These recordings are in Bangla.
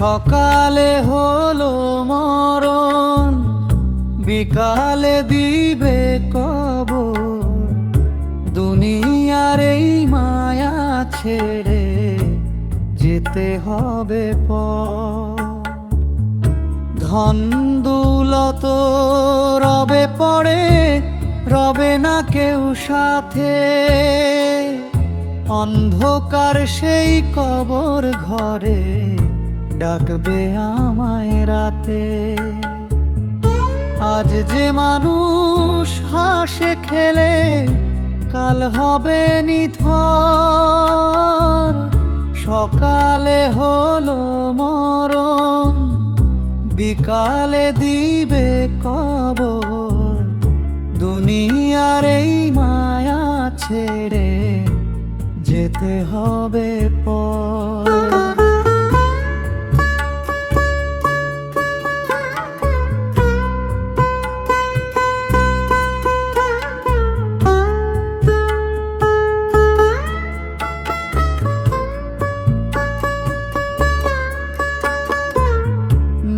সকালে হলো মরণ, বিকালে দিবে কবর। দুনিয়ার এই মায়া ছেড়ে যেতে হবে পর। ধন দৌলত রবে পড়ে, রবে না কেউ সাথে। অন্ধকার সেই কবর ঘরে ডাকবে আমায় রাতে। আজ যে মানুষ হাসে খেলে কাল হবে নিথর। সকালে হলো মরণ, বিকালে দিবে কবর। দুনিয়ার এই মায়া ছেড়ে যেতে হবে পর।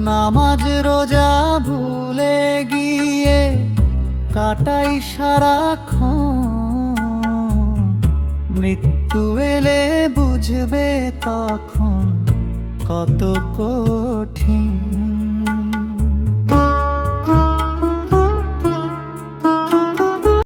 নামাজ রোজা ভুলে গিয়ে কাটাই সারাক্ষণ। মৃত্যু এলে বুঝবে তখন কত কঠিন।